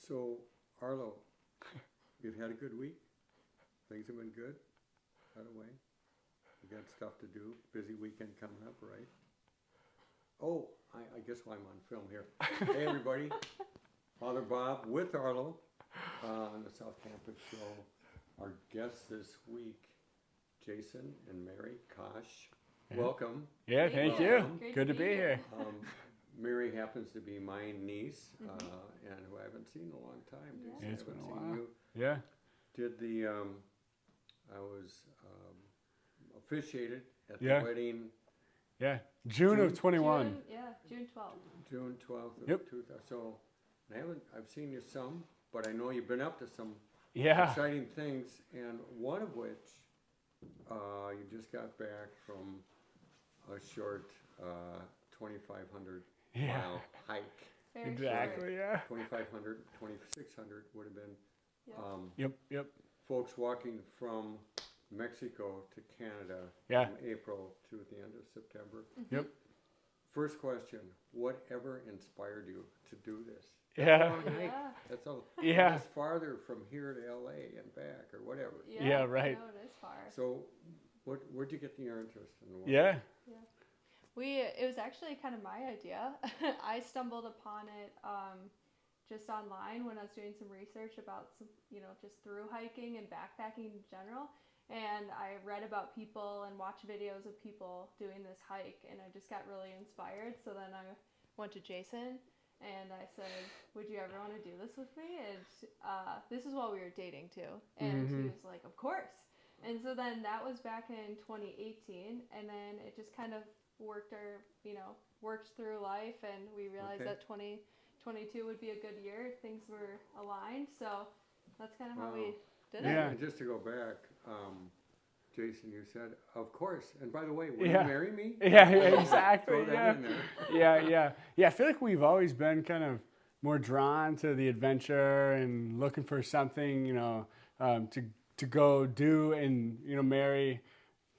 So, Arlo, you've had a good week? Things have been good, by the way? You got stuff to do, busy weekend coming up, right? Oh, I guess I'm on film here. Hey, everybody, Father Bob with Arlo on the South Campus Show. Our guests this week, Jason and Mary Kosh. Yeah. Welcome. Yeah, thank you. Welcome. Good to be here. Mary happens to be my niece, and who I haven't seen in a long time. Yeah. Jason, It's I been haven't a seen while. you. Yeah. Did the, I was officiated at the Yeah. wedding Yeah. June of June? 21. June 12th. June 12th of Yep. 2000. So I've seen you some, but I know you've been up to some Yeah. exciting things, and one of which, you just got back from a short 2,500 Yeah. mile hike. Very Exactly. Yeah. 2,500, 2,600 would have been. Yeah. Yep. Folks walking from Mexico to Canada Yeah. from April to the end of September. Yep. First question, whatever inspired you to do this? Yeah. Long hike. Yeah. That's a Yeah. that's farther from here to LA and back or whatever. Yeah, right. No, it is far. So where'd you get your interest in the walk? Yeah. It was actually kind of my idea. I stumbled upon it just online when I was doing some research about some, just through hiking and backpacking in general. And I read about people and watched videos of people doing this hike, and I just got really inspired. So then I went to Jason and I said, "Would you ever want to do this with me?" And this is while we were dating too. And he was like, "Of course." And so then that was back in 2018, and then it just kind of worked through life, and we realized that 2022 would be a good year. Things were aligned, so that's kind of how we did it. Yeah. And just to go back, Jason, you said, of course. And by the way, will Yeah. you marry me? Yeah. Exactly. Throw that Yeah. in there. Yeah. I feel like we've always been kind of more drawn to the adventure and looking for something, to go do. And Mary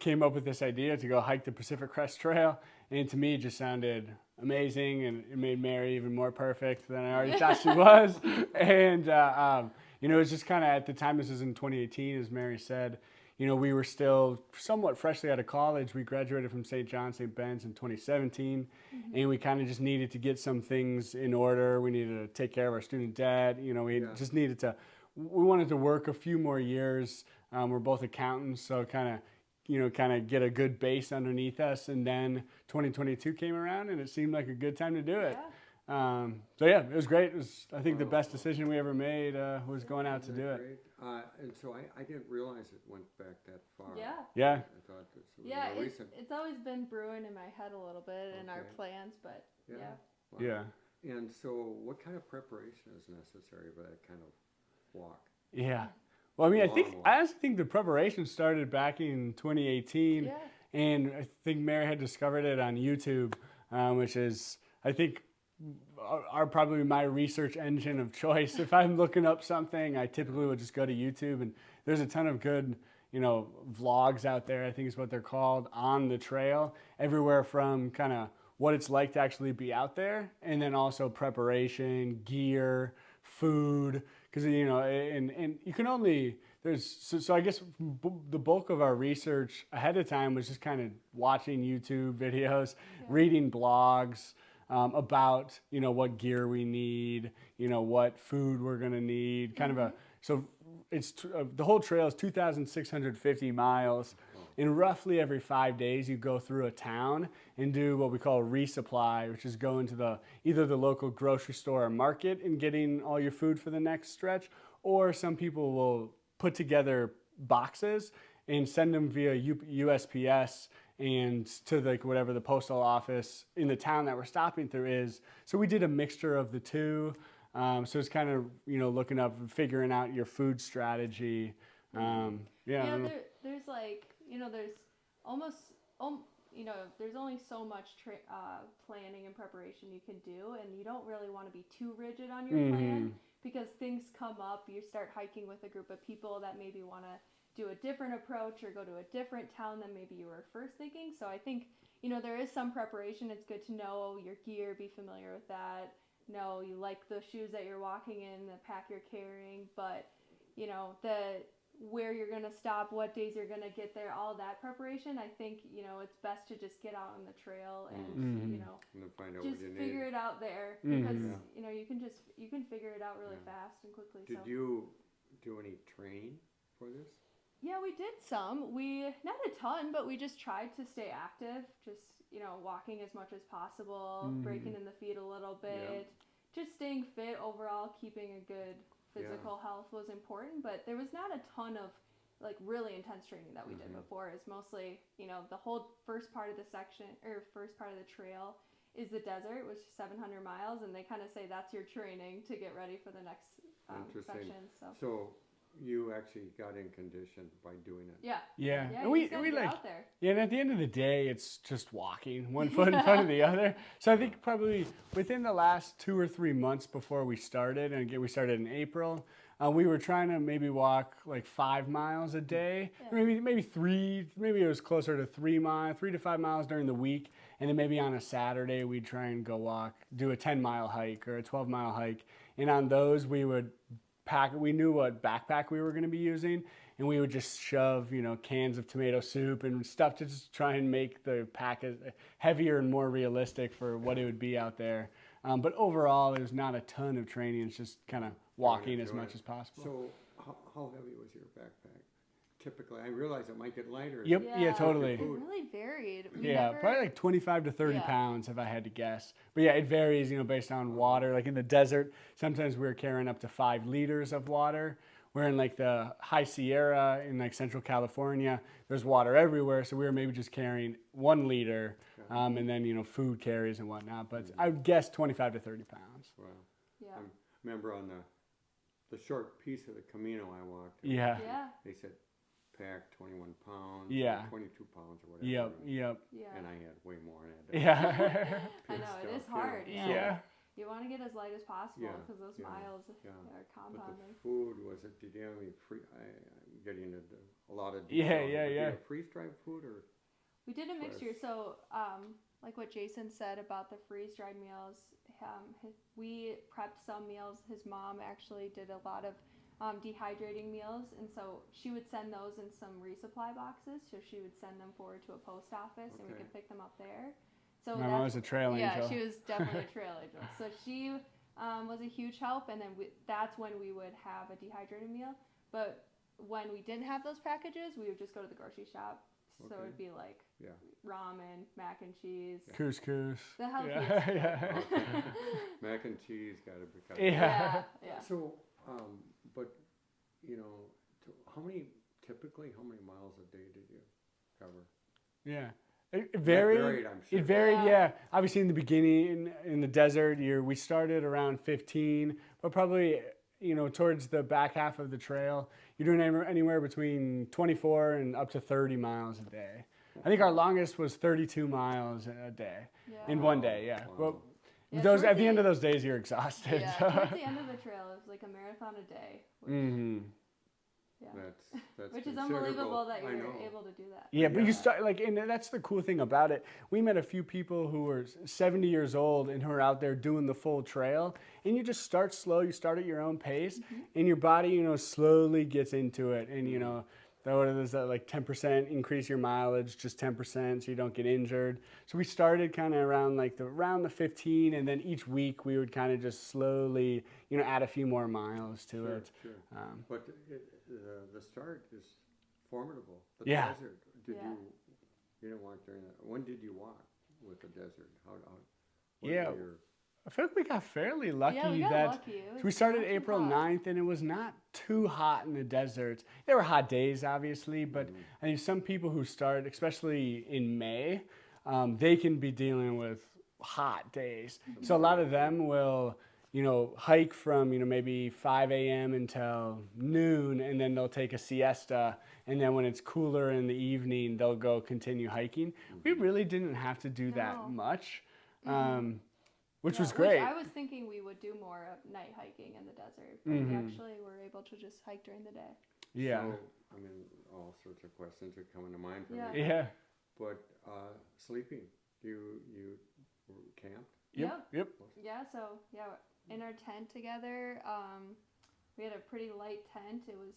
came up with this idea to go hike the Pacific Crest Trail, and to me it just sounded amazing, and it made Mary even more perfect than I already thought she was. And it was just kind of at the time, this was in 2018, as Mary said, we were still somewhat freshly out of college. We graduated from St. John, St. Ben's in 2017, and we kind of just needed to get some things in order. We needed to take care of our student debt. Just needed to, we wanted to work a few more years. We're both accountants, so kind of get a good base underneath us. And then 2022 came around, and it seemed like a good time to do it. Yeah. It was great. It was, I think, the best decision we ever made was going out to Isn't do that it. great? And so I didn't realize it went back that far. Yeah. Yeah. I thought this was Yeah, more recent. it's always been brewing in my head a little bit in our Okay. plans, but yeah. Wow. Yeah. And so what kind of preparation is necessary for that kind of walk? Yeah. Well, I mean, Long walk. I honestly think the preparation started back in 2018, Yeah. and I think Mary had discovered it on YouTube, which is, I think, are probably my research engine of choice. If I'm looking up something, I typically would just go to YouTube, and there's a ton of good, vlogs out there, I think is what they're called, on the trail, everywhere from kind of what it's like to actually be out there, and then also preparation, gear, food, because and you can only so I guess the bulk of our research ahead of time was just kind of watching YouTube videos, reading blogs about what gear we need, what food we're gonna need, kind of so it's the whole trail is 2,650 miles. And roughly every 5 days, you go through a town and do what we call a resupply, which is going to either the local grocery store or market and getting all your food for the next stretch, or some people will put together boxes and send them via USPS and to whatever the postal office in the town that we're stopping through is. So we did a mixture of the two. So it's kind of looking up and figuring out your food strategy. There's there's almost there's only so much planning and preparation you can do, and you don't really want to be too rigid on your plan, because things come up. You start hiking with a group of people that maybe want to do a different approach or go to a different town than maybe you were first thinking. So I think there is some preparation. It's good to know your gear, be familiar with that, know, you like the shoes that you're walking in, the pack you're carrying, but you know, the where you're gonna stop, what days you're gonna get there, all that preparation. I think, you know, it's best to just get out on the trail and you know, And then find out just what you figure need. it out there Mhm. because Yeah. you know, you can figure it out really Yeah. fast and quickly. Did So you do any training for this? yeah, we did some. We not a ton, but we just tried to stay active. Just you know, walking as much as possible, breaking in the feet a little bit, just staying fit overall, keeping a good physical health was important. But there was not a ton of like really intense training that we did before. It's mostly you know the whole first part of the section or first part of the trail is the desert, which is 700 miles, and they kind of say that's your training to get ready for the next Interesting. section. So So you actually got in condition by doing it. yeah. Yeah. Yeah, And you we just gotta we get like out there. yeah, and at the end of the day, it's just walking one foot in front of the other. So I think probably within the last 2 or 3 months before we started, and again we started in April, we were trying to maybe walk like 5 miles a day, Yeah. maybe 3, maybe it was closer to 3 to 5 miles during the week, and then maybe on a Saturday we'd try and go walk, do a 10-mile hike or a 12-mile hike, and on those we would pack. We knew what backpack we were going to be using, and we would just shove, you know, cans of tomato soup and stuff to just try and make the pack as heavier and more realistic for what it would be out there. But overall, there's not a ton of training. It's just kind of walking as doing much it. as possible. So how heavy was your backpack? Typically, I realize it might get lighter. Yep. Yeah, totally. It really varied. We Yeah, never, probably like 25 to 30 Yeah. pounds if I had to guess. But yeah, it varies, you know, based on water. Like in the desert, sometimes we were carrying up to 5 liters of water. Where in like the High Sierra in like Central California, there's water everywhere. So we were maybe just carrying 1 liter and then, you know, food carries and whatnot. But I would guess 25 to 30 pounds. Wow. Yeah. I remember on the short piece of the Camino I walked, Yeah. Yeah. they said pack 21 pounds, Yeah. 22 pounds or whatever. Yep. Yep. Yeah. And I had way more in it. Yeah. I know it is stuff, hard. too. So Yeah. you want to get as light as possible Yeah, because those yeah, miles yeah. are But compounding. the food, was it, did you have any free, I'm getting into a lot of Yeah, detail, yeah, but did you yeah. have freeze-dried food or? We did a mixture. Fresh. So, like what Jason said about the freeze-dried meals, we prepped some meals. His mom actually did a lot of dehydrating meals, and so she would send those in some resupply boxes. So she would send them forward to a post office, and we Okay. could pick them up there. So My mom was a trail yeah, angel. she was definitely a trail angel. So she was a huge help, and then that's when we would have a dehydrated meal. But when we didn't have those packages, we would just go to the grocery shop. So Okay. it'd be like Yeah. ramen, mac and cheese. Couscous. The healthiest. Yeah. Okay. Mac and cheese gotta be. Yeah. Yeah, yeah. So, but, you know, how many miles a day did you cover? Yeah. It varied. varied, I'm sure. It varied, Yeah. yeah. Obviously, in the beginning, in the desert, we started around 15, but probably, you know, towards the back half of the trail, you're doing anywhere between 24 and up to 30 miles a day. I think our longest was 32 miles a day Yeah. in one day. Yeah. Wow. Well, Yeah, those towards at the end of those days, you're exhausted. Yeah, towards the end of the trail, it was like a marathon a day. Which, Hmm. yeah. That's Which is considerable. unbelievable that I you're know. able to do that. Yeah, but Yeah. you start like, and that's the cool thing about it. We met a few people who were 70 years old and who are out there doing the full trail, and you just start slow. You start at your own pace, and your body, you know, slowly gets into it, and you know, what is that, like 10% increase your mileage, just 10%, so you don't get injured. So we started kind of around the 15, and then each week we would kind of just slowly, you know, add a few more miles to Sure, it. sure. But the start is formidable. The Yeah. desert. Did Yeah. you didn't walk during that? When did you walk with the desert? What Yeah. were your- I feel like we got fairly lucky Yeah, we got that lucky. It so was we started not too April hot. 9th, and it was not too hot in the desert. There were hot days, obviously, but I think some people who start, especially in May, they can be dealing with hot days. So a lot of them will, you know, hike from, you know, maybe 5 a.m. until noon, and then they'll take a siesta. And then when it's cooler in the evening, they'll go continue hiking. We really didn't have to do that No. much. Which Yeah, was great. I was thinking we would do more of night hiking in the desert, but we actually were able to just hike during the day. Yeah. So, I mean, all sorts of questions are coming to mind for Yeah. me. Yeah. But sleeping, you camped? Yep. Yeah, so yeah, in our tent together, we had a pretty light tent. It was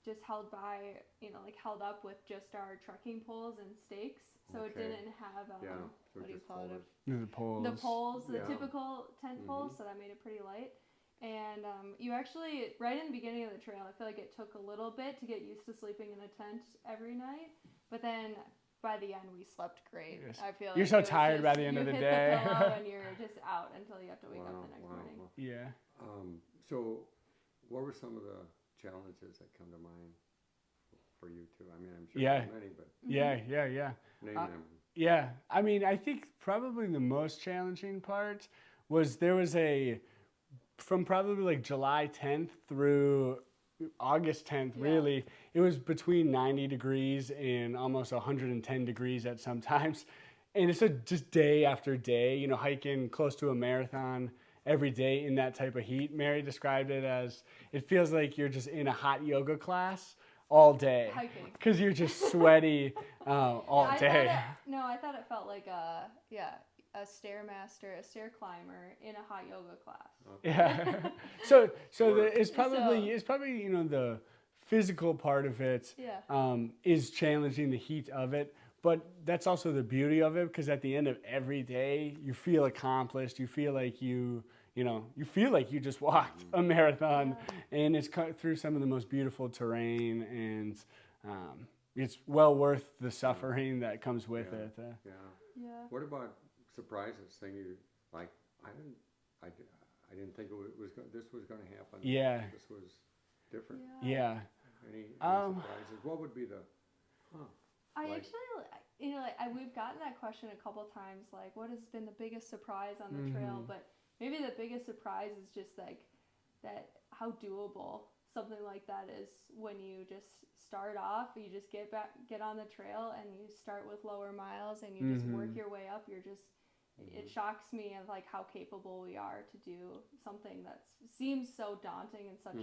just held by, like held up with just our trekking poles and stakes. So it Okay. didn't have, Yeah. So what do you just call it? folded. The poles. The poles, the Yeah. typical tent poles, Mhm. so that made it pretty light. And you actually, right in the beginning of the trail, I feel like it took a little bit to get used to sleeping in a tent every night. But then by the end, we slept great. Yes. I feel You're like so it was tired by just- the end you of the hit day. The pillow and you're just out until you have to wake up the next morning. Wow. Yeah. So, what were some of the challenges that come to mind for you two? I mean, I'm sure Yeah. there's many, but Yeah. name Uh, them. Yeah, I mean, I think probably the most challenging part was there was from probably like July 10th through August 10th, Yeah. really, it was between 90 degrees and almost 110 degrees at some times. And it's just day after day, hiking close to a marathon every day in that type of heat. Mary described it as it feels like you're just in a hot yoga class all day Hiking. because you're just sweaty all day. I thought it felt like a stairmaster, a stair climber in a hot yoga class. Yeah. It's probably the physical part of it Yeah. is challenging, the heat of it, but that's also the beauty of it because at the end of every day you feel accomplished. You feel like you feel like you just walked a marathon, and it's cut through some of the most beautiful terrain, and it's well worth the suffering that comes with it. Yeah. What about surprises? Thing you like? I didn't think this was going to happen. Yeah. This was different. Yeah. Any surprises? What would be the? I like- actually, we've gotten that question a couple times. Like, what has been the biggest surprise on the trail? But maybe the biggest surprise is just like that how doable something like that is when you just start off. You just get on the trail and you start with lower miles and you just work your way up. It shocks me of like how capable we are to do something that seems so daunting and such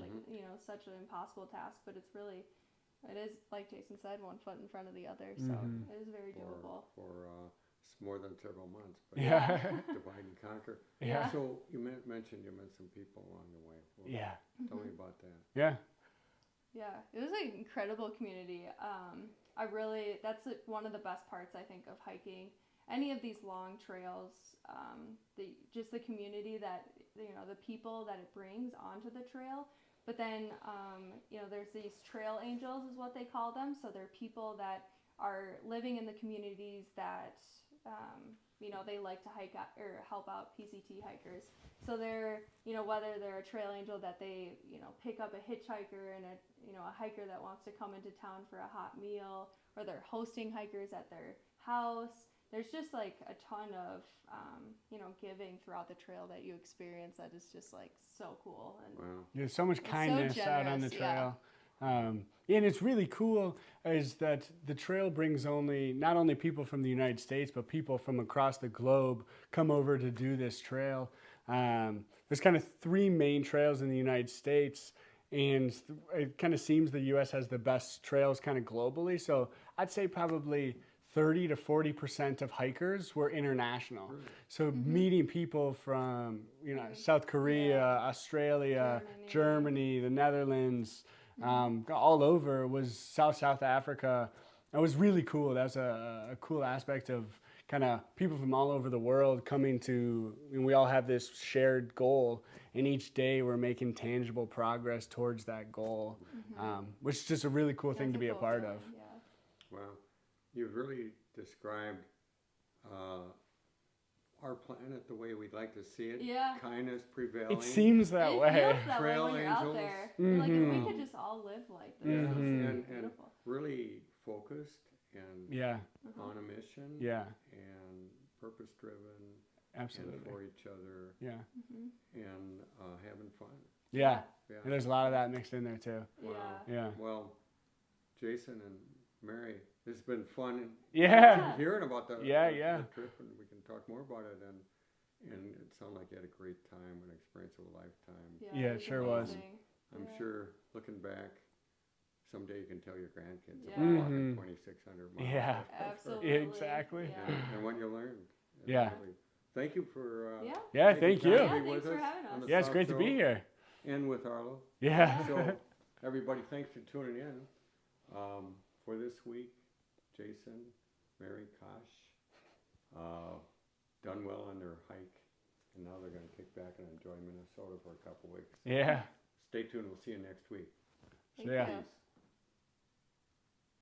such an impossible task, but it is, like Jason said, one foot in front of the other, so it is very doable. For more than several months, but Yeah. divide and conquer. Yeah. So you mentioned you met some people along the way. Well, Yeah. Tell me about that. Yeah. Yeah, it was an incredible community. That's one of the best parts I think of hiking any of these long trails. The community that the people that it brings onto the trail. But then there's these trail angels is what they call them. So they're people that are living in the communities that they like to hike out or help out PCT hikers. So they're whether they're a trail angel that they pick up a hitchhiker and a hiker that wants to come into town for a hot meal, or they're hosting hikers at their house. There's just like a ton of giving throughout the trail that you experience that is just like so cool. And Wow. There's so much kindness out on the generous, yeah. trail. And it's really cool is that the trail brings not only people from the United States, but people from across the globe come over to do this trail. There's kind of three main trails in the United States, and it kind of seems the U.S. has the best trails kind of globally. So I'd say probably 30 to 40% of hikers were international. So meeting people from South Korea, Australia, Germany, the Netherlands, all over, was South Africa. It was really cool. That was a cool aspect of kind of people from all over the world coming to, and we all have this shared goal, and each day we're making tangible progress towards that goal, which is just a really cool thing to be a part of. Yeah. Wow. You've really described our planet the way we'd like to see it. Yeah. Kindness prevailing. It seems that It way. feels that Trail way when you're out angels. there. Like if we could just all live like this, it would and be beautiful. really focused and Yeah, on a mission. yeah, And purpose driven. absolutely. And for each other. Yeah, And having fun. yeah. Yeah. And there's a lot of that mixed in there too. Yeah. Yeah, Well, Jason and Mary, it's been fun yeah, hearing about the Yeah. the trip, and we can talk more about it. And it sounded like you had a great time, an experience of a lifetime. Yeah, it was sure was. amazing. I'm Yeah. sure, looking back, someday you can tell your grandkids Yeah. about walking 2,600 miles. Yeah. Absolutely. Exactly. Yeah. And what you learned. It's Yeah. really thank you for Yeah, taking thank time you. to Yeah, be with thanks for us having on us. the Yeah, it's South great to Show be here. and with Arlo. Yeah. So, everybody, thanks for tuning in. For this week, Jason, Mary, Kosh, done well on their hike, and now they're going to kick back and enjoy Minnesota for a couple weeks. Yeah. Stay tuned. We'll see you next week. Thank Yeah. you. Peace.